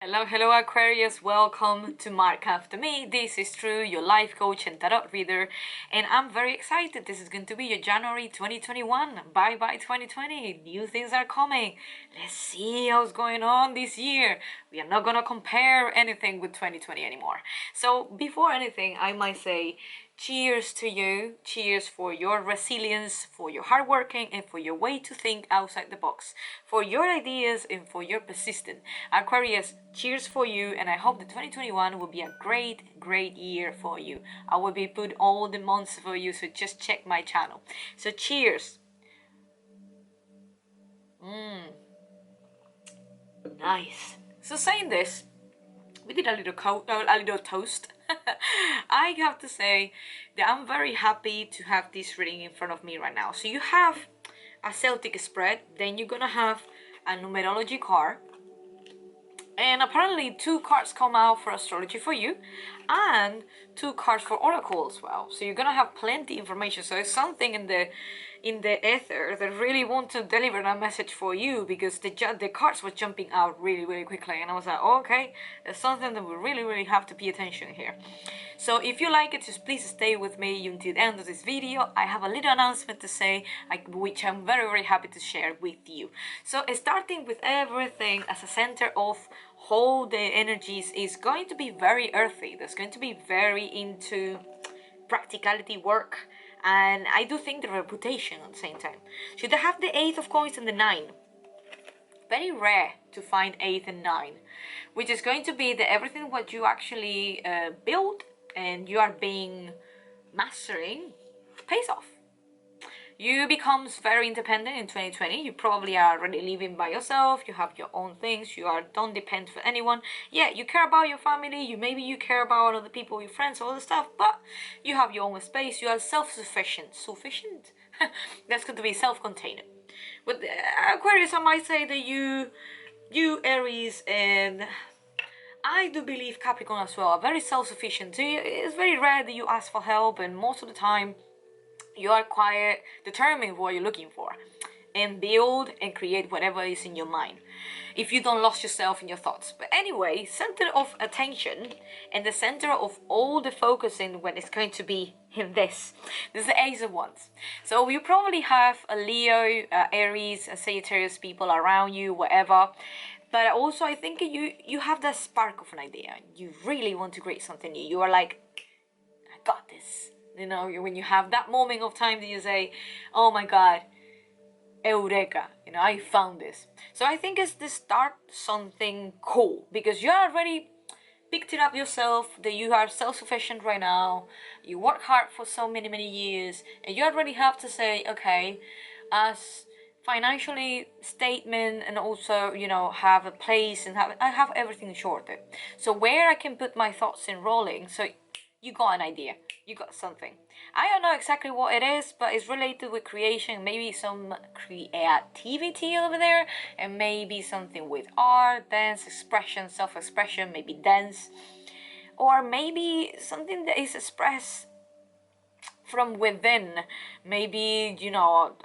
Hello Aquarius, welcome to Mark After Me. This is Tru, your life coach and tarot reader, and I'm very excited. This is going to be your January 2021. Bye bye 2020. New things are coming. Let's see what's going on this year. We are not gonna compare anything with 2020 anymore. So before anything, I might say cheers to you. Cheers for your resilience, for your hard working, and for your way to think outside the box, for your ideas and for your persistence. Aquarius, cheers for you, and I hope that 2021 will be a great year for you. I will be put all the months for you, so just check my channel. So cheers. Nice. So saying this, we did a little toast. I have to say that I'm very happy to have this reading in front of me right now. So you have a Celtic spread, then you're gonna have a numerology card, and apparently 2 cards come out for astrology for you, and 2 cards for oracle as well. So you're gonna have plenty information. So it's something in the ether that really want to deliver that message for you, because the cards were jumping out really quickly, and I was like, oh, okay, there's something that we really have to pay attention here. So if you like it, just please stay with me until the end of this video. I have a little announcement to say, which I'm very happy to share with you. So starting with everything as a center of how the energies is going to be very earthy. There's going to be very into practicality work, and I do think the reputation at the same time. So they have the 8 of coins and the 9. Very rare to find 8 and 9, which is going to be the everything what you actually build and you are being mastering pays off. You becomes very independent in 2020. You probably are already living by yourself. You have your own things. Don't depend for anyone. Yeah, you care about your family. Maybe you care about other people, your friends, all the stuff. But you have your own space. You are self-sufficient. Sufficient? That's going to be self-contained. With Aquarius, I might say that you Aries, and I do believe Capricorn as well, are very self-sufficient. So it's very rare that you ask for help, and most of the time you are quite determined what you're looking for, and build and create whatever is in your mind, if you don't lose yourself in your thoughts. But anyway, center of attention and the center of all the focusing when it's going to be in this is the Ace of Wands. So you probably have a Leo, Aries, a Sagittarius people around you, whatever. But also I think you have that spark of an idea. You really want to create something new. You are like, I got this. You know, when you have that moment of time that you say, oh my God, Eureka, I found this. So I think it's to start something cool, because you already picked it up yourself, that you are self-sufficient right now. You work hard for so many years, and you already have to say, okay, as financially statement, and also have a place, and I have everything sorted. So where I can put my thoughts in rolling. So you got an idea, you got something. I don't know exactly what it is, but it's related with creation, maybe some creativity over there, and maybe something with art, dance, expression, self-expression, maybe dance, or maybe something that is expressed from within, maybe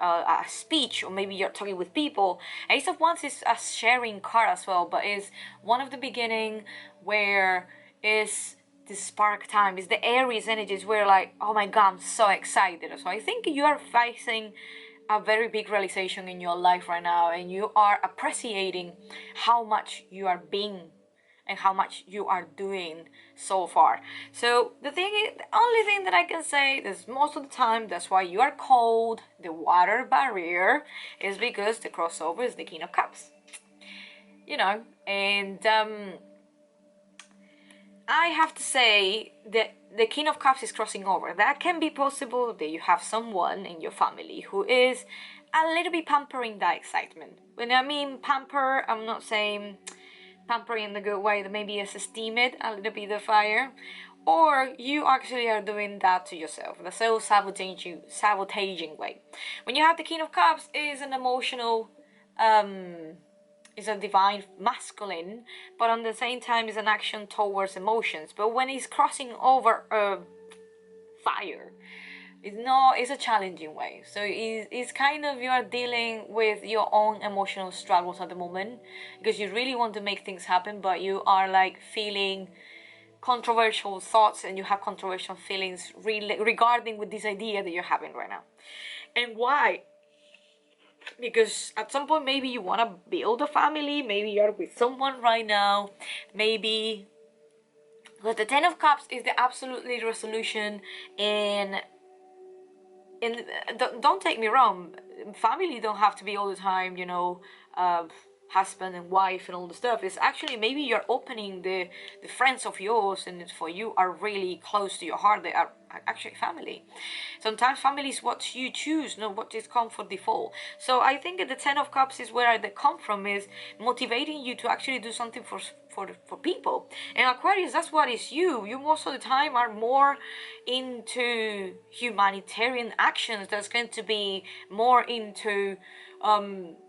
a speech, or maybe you're talking with people. Ace of Wands is a sharing card as well, but is one of the beginning where is the spark time, is the Aries energies where like, oh my God, I'm so excited. So I think you are facing a very big realization in your life right now, and you are appreciating how much you are being and how much you are doing so far. So the only thing that I can say is, most of the time, that's why you are called the water barrier, is because the crossover is the King of Cups. And I have to say that the King of Cups is crossing over. That can be possible that you have someone in your family who is a little bit pampering that excitement. When I mean pamper, I'm not saying pampering in the good way, that maybe it's esteem it a little bit of fire, or you actually are doing that to yourself, the self-sabotaging way. When you have the King of Cups, is an emotional, is a divine masculine, but on the same time is an action towards emotions. But when he's crossing over fire, It's a challenging way. So it's kind of, you are dealing with your own emotional struggles at the moment because you really want to make things happen, but you are like feeling controversial thoughts and you have controversial feelings really regarding with this idea that you're having right now. And why? Because at some point maybe you want to build a family, maybe you're with someone right now, maybe, but the Ten of Cups is the absolutely resolution. And don't take me wrong, family don't have to be all the time, husband and wife and all the stuff. It's actually maybe you're opening the friends of yours, and it's for you are really close to your heart. They are actually family. Sometimes family is what you choose, not what is come for default. So I think the Ten of Cups is where they come from, is motivating you to actually do something for people. And Aquarius, that's what is you. You most of the time are more into humanitarian actions. That's going to be more into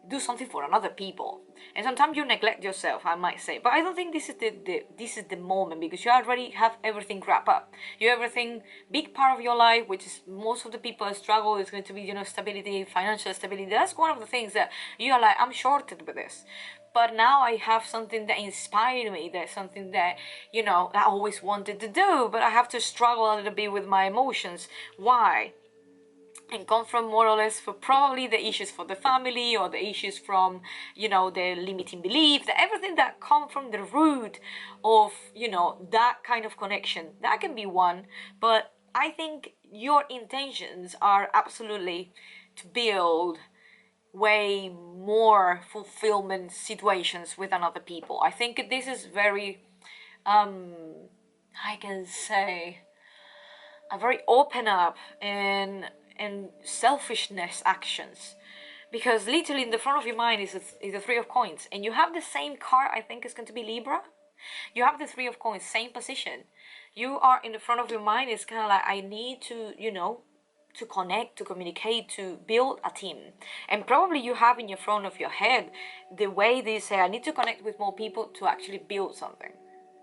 do something for another people. And sometimes you neglect yourself, I might say. But I don't think this is the moment, because you already have everything wrapped up. You have everything, big part of your life, which is most of the people struggle, is going to be, stability, financial stability. That's one of the things that you are like, I'm shorted with this. But now I have something that inspired me. That's something that, I always wanted to do, but I have to struggle a little bit with my emotions. Why? And come from more or less for probably the issues for the family, or the issues from, the limiting beliefs, everything that come from the root of, that kind of connection. That can be one, but I think your intentions are absolutely to build way more fulfillment situations with another people. I think this is very, I can say, a very open up and selfishness actions, because literally in the front of your mind is the Three of Coins, and you have the same card. I think it's going to be Libra. You have the Three of Coins, same position. You are in the front of your mind. It's kind of like, I need to, to connect, to communicate, to build a team. And probably you have in your front of your head the way they say, I need to connect with more people to actually build something.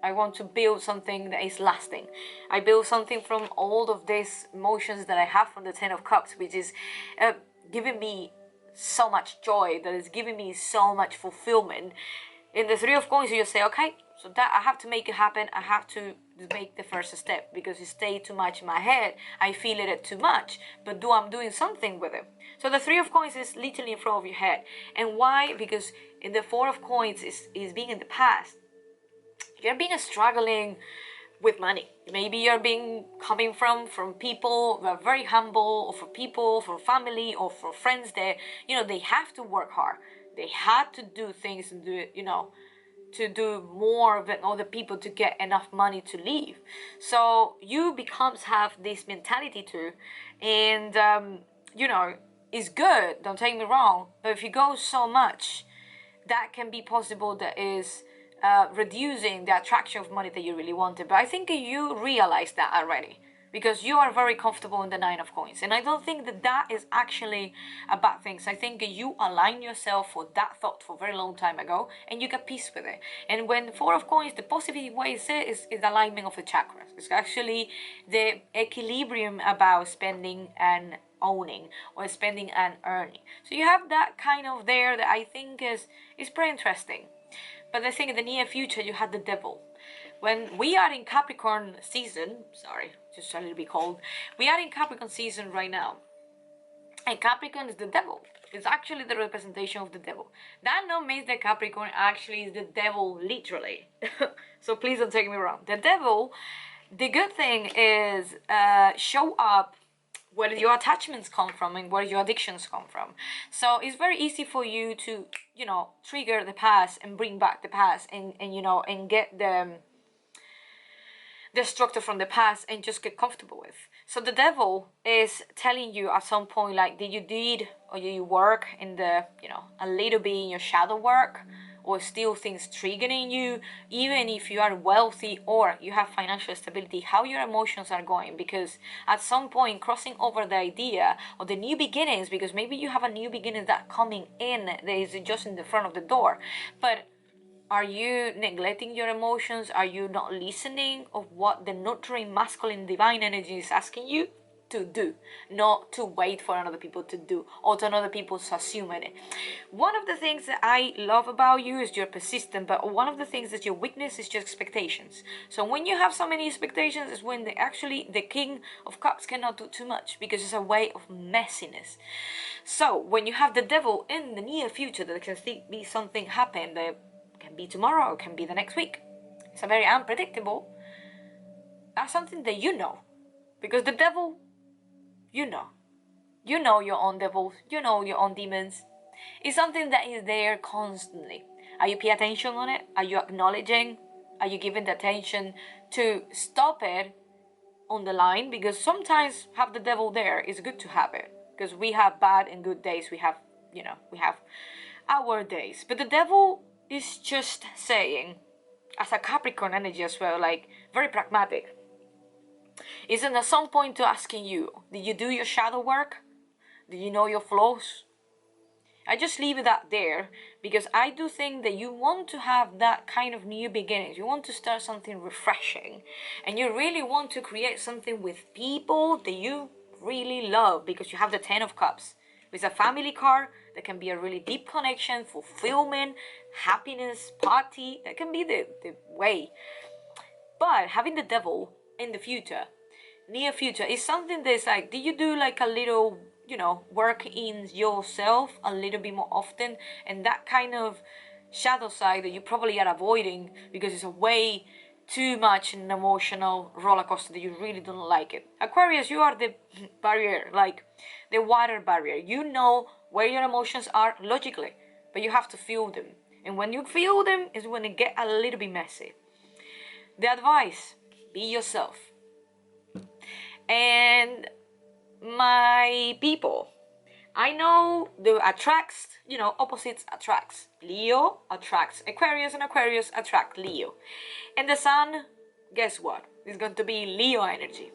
I want to build something that is lasting. I build something from all of these emotions that I have from the Ten of Cups, which is giving me so much joy, that is giving me so much fulfillment. In the Three of Coins, you say, okay, so that I have to make it happen. I have to make the first step, because it stays too much in my head. I feel it too much, but I'm doing something with it. So the Three of Coins is literally in front of your head. And why? Because in the Four of Coins is being in the past. You're being struggling with money. Maybe you're being coming from people who are very humble, or for people, for family, or for friends that, they have to work hard. They had to do things and do it, to do more than other people to get enough money to live. So you have this mentality too. And, it's good, don't take me wrong. But if you go so much, that can be possible that is reducing the attraction of money that you really wanted. But I think you realize that already, because you are very comfortable in the Nine of Coins. And I don't think that is actually a bad thing. I think you align yourself for that thought for a very long time ago, and you get peace with it. And when Four of Coins, the positive way is the alignment of the chakras. It's actually the equilibrium about spending and owning, or spending and earning. So you have that kind of there that I think is pretty interesting. But I think in the near future, you had the Devil. When we are in Capricorn season, sorry, just a little bit cold. We are in Capricorn season right now. And Capricorn is the Devil. It's actually the representation of the Devil. That no means that Capricorn actually is the Devil, literally. So please don't take me wrong. The Devil, the good thing is show up where your attachments come from and where your addictions come from. So it's very easy for you to, trigger the past and bring back the past and get the structure from the past and just get comfortable with. So the Devil is telling you at some point, like, did you work in the, a little bit in your shadow work, or still things triggering you, even if you are wealthy or you have financial stability, how your emotions are going. Because at some point, crossing over the idea of the new beginnings, because maybe you have a new beginning that coming in that is just in the front of the door, but are you neglecting your emotions? Are you not listening of what the nurturing masculine divine energy is asking you? to do, not to wait for another people to do or to another people to assume it. One of the things that I love about you is you're persistent, but one of the things that your weakness is your expectations. So when you have so many expectations is when the King of Cups cannot do too much, because it's a way of messiness. So when you have the devil in the near future, that can be something happen that can be tomorrow or can be the next week. It's a very unpredictable. That's something that you know. Because the devil, you know. You know your own devils. You know your own demons. It's something that is there constantly. Are you paying attention on it? Are you acknowledging? Are you giving the attention to stop it on the line? Because sometimes have the devil there is good to have it. Because we have bad and good days. We have, we have our days. But the devil is just saying, as a Capricorn energy as well, like very pragmatic. Isn't at some point to asking you, did you do your shadow work? Did you know your flaws? I just leave it out there because I do think that you want to have that kind of new beginnings. You want to start something refreshing, and you really want to create something with people that you really love, because you have the 10 of Cups. It's a family card that can be a really deep connection, fulfillment, happiness, party. That can be the way. But having the devil in the future, near future, is something that's like, do you do like a little, work in yourself a little bit more often? And that kind of shadow side that you probably are avoiding because it's a way too much an emotional roller coaster that you really don't like it. Aquarius, you are the barrier, like the water barrier. You know where your emotions are logically, but you have to feel them. And when you feel them is when it get a little bit messy. The advice, be yourself. And my people, I know the attracts, opposites attracts. Leo attracts Aquarius and Aquarius attract Leo. And the sun, guess what? It's going to be Leo energy.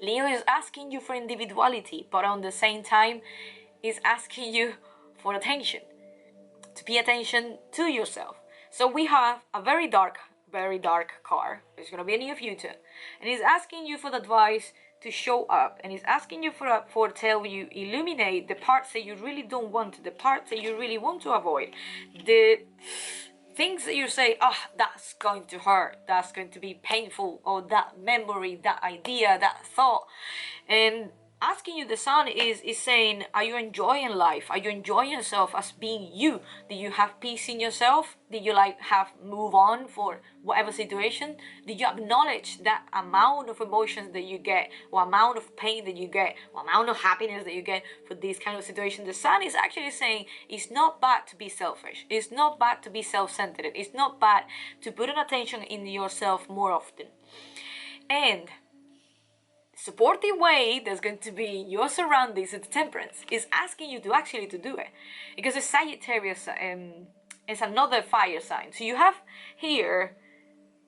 Leo is asking you for individuality, but on the same time is asking you for attention. To pay attention to yourself. So we have a very dark card. It's going to be a near future. And he's asking you for the advice to show up. And he's asking you for tell you, illuminate the parts that you really don't want, the parts that you really want to avoid. The things that you say, that's going to hurt, that's going to be painful, or that memory, that idea, that thought. And asking you, the sun is saying, are you enjoying life? Are you enjoying yourself as being you? Do you have peace in yourself? Did you have move on for whatever situation? Did you acknowledge that amount of emotions that you get, or amount of pain that you get, or amount of happiness that you get for this kind of situation? The sun is actually saying it's not bad to be selfish. It's not bad to be self-centered. It's not bad to put an attention in yourself more often. And supportive way that's going to be your surroundings and the temperance is asking you to actually to do it, because the Sagittarius is another fire sign. So you have here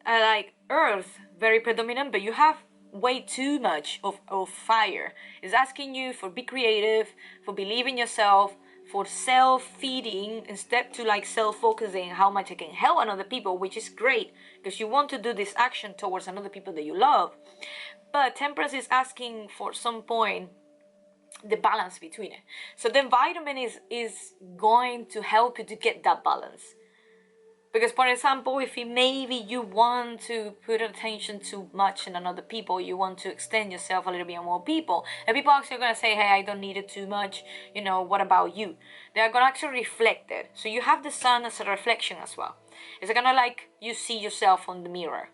like earth very predominant, but you have way too much of fire. It's asking you for be creative, for believe in yourself, for self-feeding instead to self-focusing how much I can help another people, which is great because you want to do this action towards another people that you love. But temperance is asking for some point the balance between it. So the environment is going to help you to get that balance. Because, for example, if maybe you want to put attention too much in another people, you want to extend yourself a little bit on more people, and people are actually going to say, hey, I don't need it too much, what about you? They're going to actually reflect it. So you have the sun as a reflection as well. It's kind of like you see yourself on the mirror.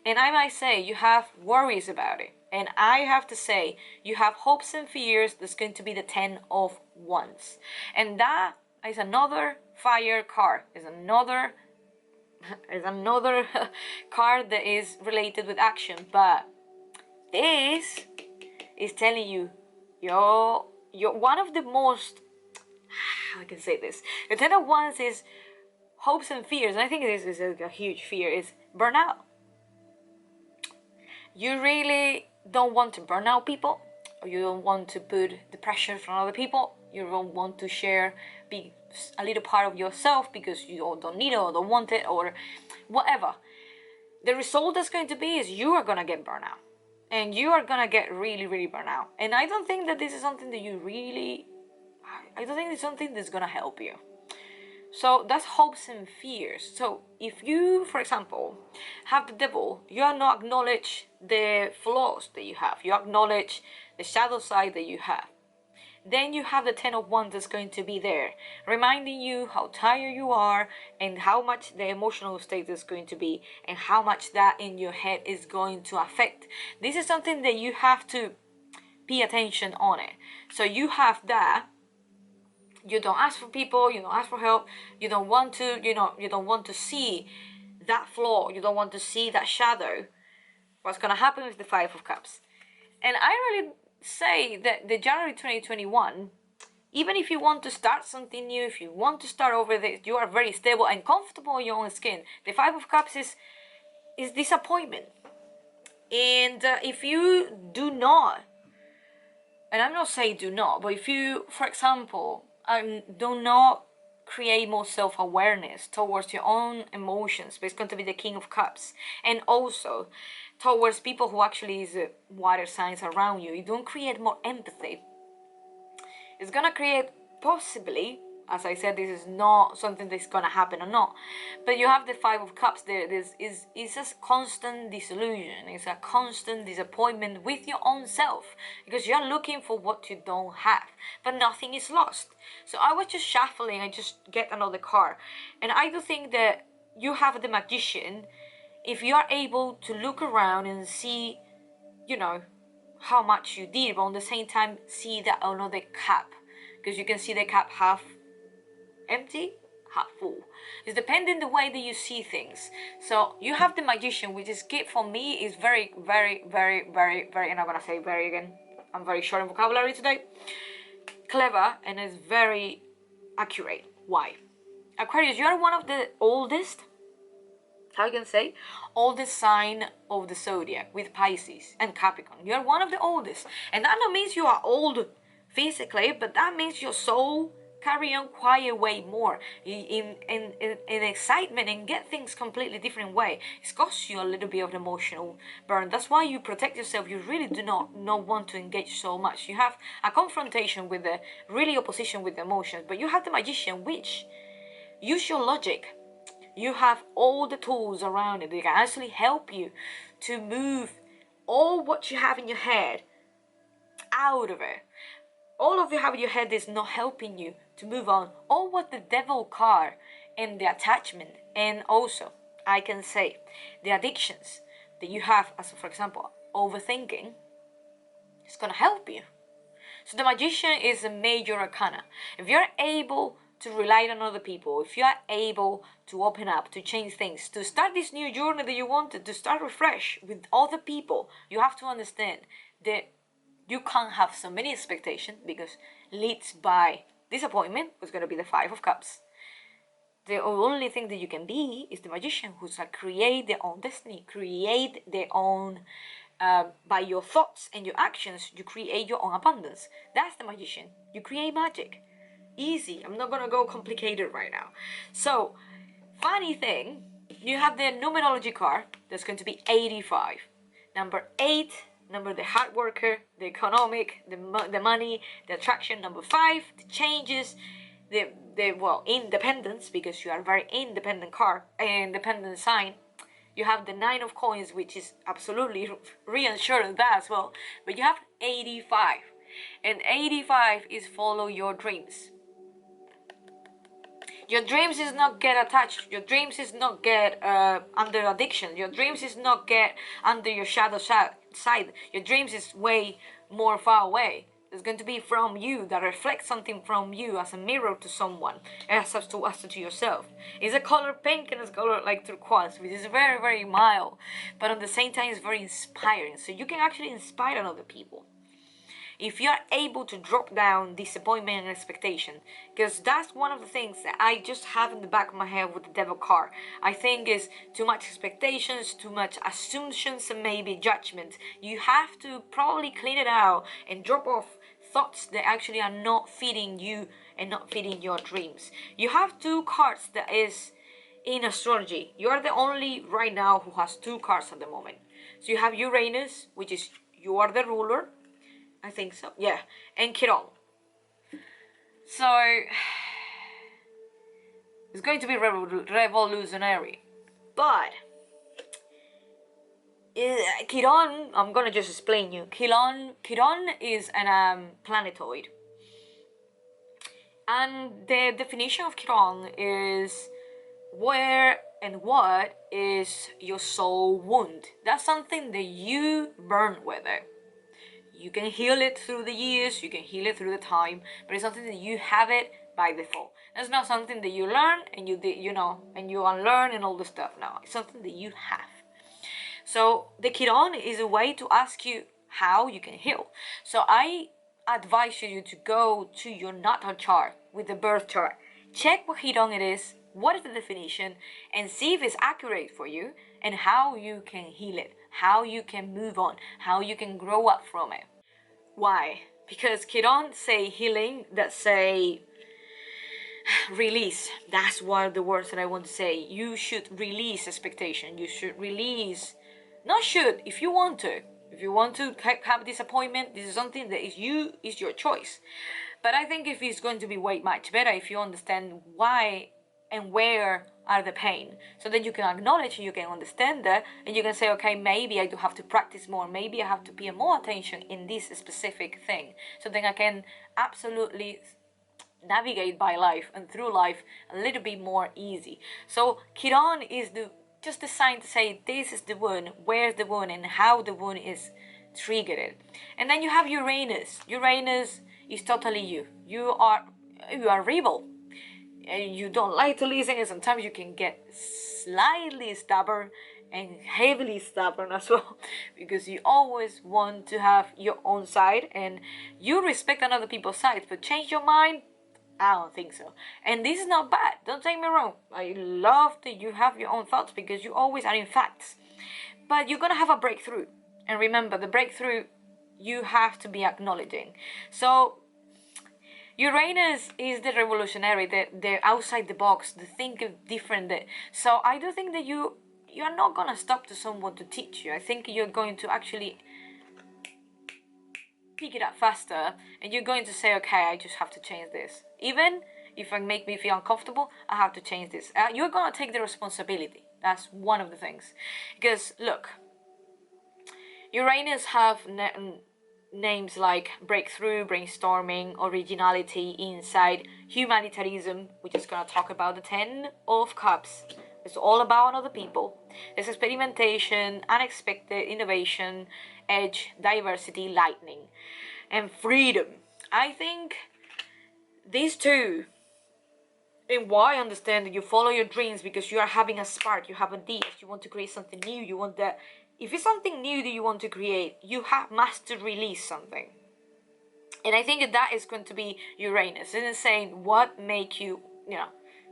And I might say you have worries about it. And I have to say you have hopes and fears. That's going to be the 10 of Wands. And that is another fire card. Is another card that is related with action. But this is telling you you're one of the most, how I can say this. The 10 of Wands is hopes and fears. And I think this is a huge fear, is burnout. You really don't want to burn out people, or you don't want to put the pressure from other people. You don't want to be a little part of yourself because you don't need it or don't want it or whatever. The result that's going to be is you are going to get burned out. and you are gonna get really, really burnt out. And I don't think that this is something that I don't think it's something that's gonna help you. So that's hopes and fears. So if you, for example, have the devil, you are not acknowledge the flaws that you have. You acknowledge the shadow side that you have. Then you have the Ten of Wands that's going to be there, reminding you how tired you are and how much the emotional state is going to be and how much that in your head is going to affect. This is something that you have to pay attention on it. So you have that. You don't ask for people, you don't ask for help, you don't want to, you don't want to see that flaw, you don't want to see that shadow. What's going to happen with the Five of Cups? And I really say that the January 2021, even if you want to start something new, if you want to start over this, you are very stable and comfortable in your own skin. The Five of Cups is disappointment. And if you do not, and I'm not saying do not, but if you, for example, do not create more self-awareness towards your own emotions, but it's going to be the King of Cups, and also towards people who actually is water signs around you. You don't create more empathy. It's gonna create, possibly, as I said, this is not something that's gonna happen or not, but you have the Five of Cups there. This is a constant disillusion. It's a constant disappointment with your own self, because you're looking for what you don't have, but nothing is lost. So I was just shuffling, I just get another card, and I do think that you have the Magician. If you are able to look around and see, how much you did, but at the same time see that another cup, because you can see the cup half empty, half full. It's depending the way that you see things. So you have the Magician, which is good for me, is very, very, very, very, very, and I'm gonna say very again, I'm very short in vocabulary today, clever, and is very accurate. Why? Aquarius, you are one of the oldest, how you can say, oldest sign of the zodiac with Pisces and Capricorn. You're one of the oldest, and that not means you are old physically, but that means your soul carry on quiet way more in excitement and get things completely different way. It costs you a little bit of emotional burn. That's why you protect yourself. You really do not want to engage so much. You have a confrontation with the really opposition with the emotions, but you have the Magician, which use your logic. You have all the tools around it. They can actually help you to move all what you have in your head out of it. All of you have in your head is not helping you to move on. All what the devil card and the attachment, and also I can say the addictions that you have, as for example overthinking, is gonna help you. So the Magician is a major arcana. If you're able to rely on other people, if you are able to open up, to change things, to start this new journey that you wanted, to start refresh with other people, you have to understand that you can't have so many expectations, because leads by disappointment was going to be the Five of Cups. The only thing that you can be is the Magician, who's like create their own destiny, create their own, by your thoughts and your actions, you create your own abundance. That's the Magician. You create magic. Easy. I'm not gonna go complicated right now. So, funny thing, you have the numerology card that's going to be 85. Number 8, number the hard worker, the economic, the money, the attraction. Number 5, the changes, the independence, because you are a very independent card, independent sign. You have the 9 of coins, which is absolutely reassuring that as well. But you have 85, and 85 is follow your dreams. Your dreams is not get attached. Your dreams is not get under addiction. Your dreams is not get under your shadow side. Your dreams is way more far away. It's going to be from you, that reflects something from you as a mirror to someone, as to yourself. It's a color pink and it's color like turquoise, which is very, very mild, but at the same time it's very inspiring. So you can actually inspire other people if you are able to drop down disappointment and expectation, because that's one of the things that I just have in the back of my head with the devil card. I think is too much expectations, too much assumptions, and maybe judgment. You have to probably clean it out and drop off thoughts that actually are not feeding you and not feeding your dreams. You have 2 cards that is in astrology, you are the only right now who has 2 cards at the moment. So you have Uranus, which is you are the ruler. I think so. Yeah. And Chiron. So it's going to be revolutionary. But Chiron, I'm gonna just explain you. Chiron is an planetoid. And the definition of Chiron is where and what is your soul wound. That's something that you burn with it. You can heal it through the years, you can heal it through the time, but it's something that you have it by default. It's not something that you learn and and you unlearn and all the stuff. No, it's something that you have. So the Chiron is a way to ask you how you can heal. So I advise you to go to your natal chart with the birth chart. Check what Chiron it is, what is the definition, and see if it's accurate for you and how you can heal it, how you can move on, how you can grow up from it. Why? Because Chiron say healing, that say release. That's what the words that I want to say. You should release expectation. You should release, not should, if you want to. If you want to have disappointment, this is something that is your choice. But I think if it's going to be way much better if you understand why and where are the pain, so that you can acknowledge and you can understand that, and you can say, okay, maybe I do have to practice more, maybe I have to pay more attention in this specific thing, so then I can absolutely navigate by life and through life a little bit more easy. So Chiron is just the sign to say this is the wound, where's the wound, and how the wound is triggered. And then you have Uranus. Uranus is totally you. You are rebel. You don't like to listen, and sometimes you can get slightly stubborn and heavily stubborn as well, because you always want to have your own side and you respect another people's sides, but change your mind, I don't think so. And this is not bad, don't take me wrong. I love that you have your own thoughts because you always are in facts, but you're gonna have a breakthrough. And remember, the breakthrough you have to be acknowledging. So Uranus is the revolutionary, the outside the box, the think different. So I do think that you are not gonna stop to someone to teach you. I think you're going to actually pick it up faster, and you're going to say, okay, I just have to change this. Even if it make me feel uncomfortable, I have to change this. You're gonna take the responsibility. That's one of the things. Because look, Uranus have names like breakthrough, brainstorming, originality, insight, humanitarianism, which is going to talk about the 10 of Cups. It's all about other people. There's experimentation, unexpected innovation, edge, diversity, lightning, and freedom. I think these two, and why I understand that you follow your dreams because you are having a spark, you have ideas, you want to create something new, you want that. If it's something new that you want to create, you must to release something. And I think that is going to be Uranus. It's saying what make you,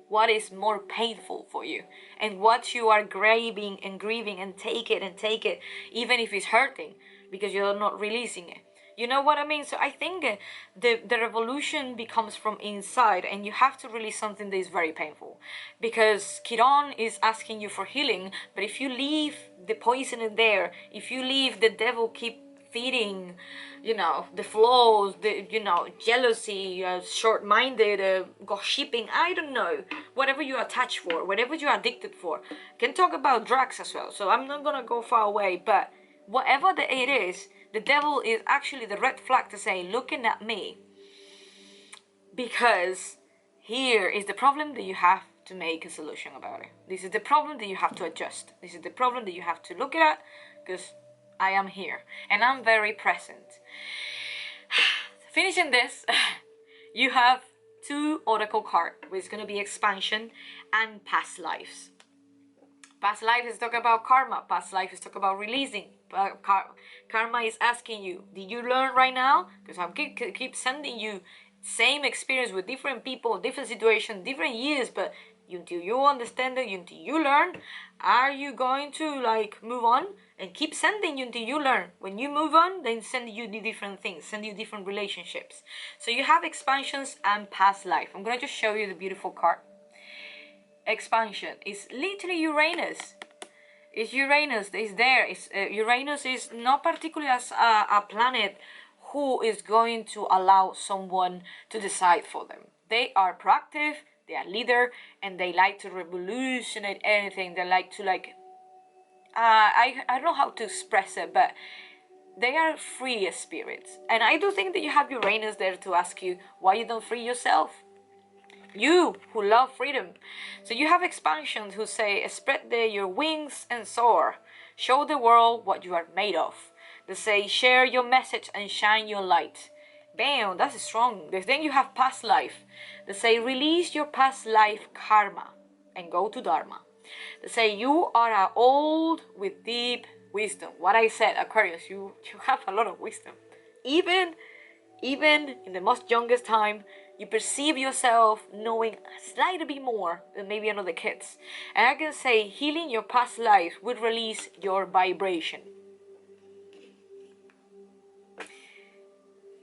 what is more painful for you, and what you are grieving and take it, even if it's hurting, because you're not releasing it. You know what I mean? So I think the revolution becomes from inside, and you have to release something that is very painful, because Chiron is asking you for healing. But if you leave the poison in there, if you leave the devil keep feeding, the flaws, jealousy, short-minded, gossiping, I don't know, whatever you attach for, whatever you are addicted for. Can talk about drugs as well, so I'm not gonna go far away, but whatever it is, the devil is actually the red flag to say, looking at me, because here is the problem that you have to make a solution about it. This is the problem that you have to adjust. This is the problem that you have to look at, because I am here and I'm very present. Finishing this, you have 2 oracle cards, which is going to be expansion and past lives. Past life is talk about karma. Past life is talk about releasing. Karma is asking you, did you learn right now? Because I keep sending you same experience with different people, different situations, different years, but until you understand it, until you learn, are you going to move on? And keep sending you until you learn. When you move on, then send you the different things, send you different relationships. So you have expansions and past life. I'm going to just show you the beautiful card. expansion. It's literally Uranus. It's Uranus. It's there. Uranus is not particularly as a planet who is going to allow someone to decide for them. They are proactive, they are leader, and they like to revolutionize anything. They like to I don't know how to express it, but they are free spirits. And I do think that you have Uranus there to ask you why you don't free yourself. You who love freedom. So you have expansions who say, spread your wings and soar. Show the world what you are made of. They say, share your message and shine your light. Bam, that's strong. Then you have past life. They say, release your past life karma and go to Dharma. They say, you are old with deep wisdom. What I said, Aquarius, you have a lot of wisdom. Even in the most youngest time, you perceive yourself knowing a slightly bit more than maybe another kids. And I can say healing your past life will release your vibration.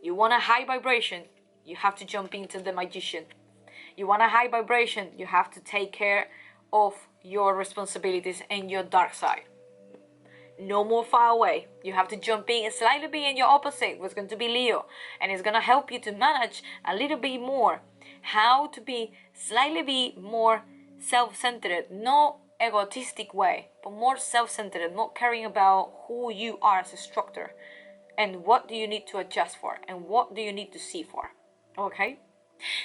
You want a high vibration, you have to jump into the magician. You want a high vibration, you have to take care of your responsibilities and your dark side. No more far away. You have to jump in and slightly be in your opposite, what's going to be Leo. And it's going to help you to manage a little bit more how to be slightly be more self-centered, not egotistic way, but more self-centered, not caring about who you are as a structure and what do you need to adjust for and what do you need to see for. Okay?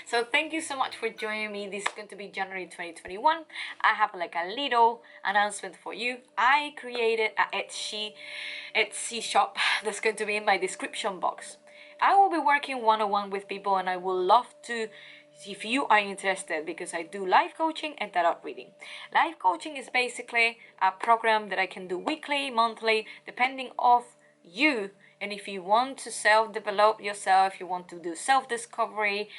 So thank you so much for joining me. This is going to be January 2021. I have like a little announcement for you. I created a Etsy shop that's going to be in my description box. I will be working one-on-one with people and I would love to, if you are interested, because I do life coaching and tarot reading. Life coaching is basically a program that I can do weekly, monthly, depending of you. And if you want to self-develop yourself, you want to do self-discovery,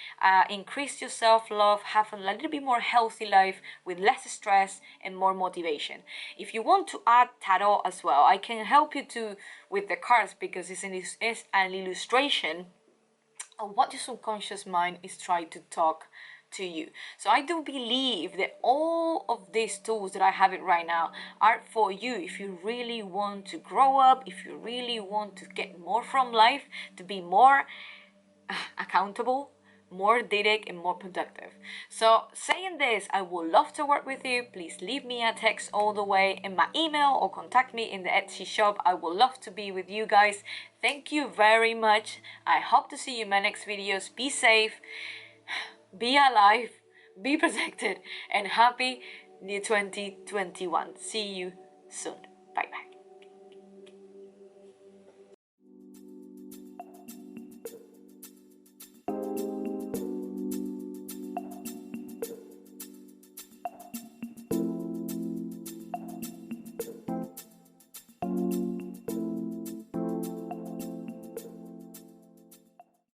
increase your self-love, have a little bit more healthy life with less stress and more motivation. If you want to add tarot as well, I can help you with the cards because it's an illustration of what your subconscious mind is trying to talk to you. So I do believe that all of these tools that I have it right now are for you if you really want to grow up, if you really want to get more from life, to be more accountable, more direct and more productive. So saying this, I would love to work with you. Please leave me a text all the way in my email or contact me in the Etsy shop. I would love to be with you guys. Thank you very much. I hope to see you in my next videos. Be safe, be alive, be protected, and happy new 2021. See you soon. Bye bye.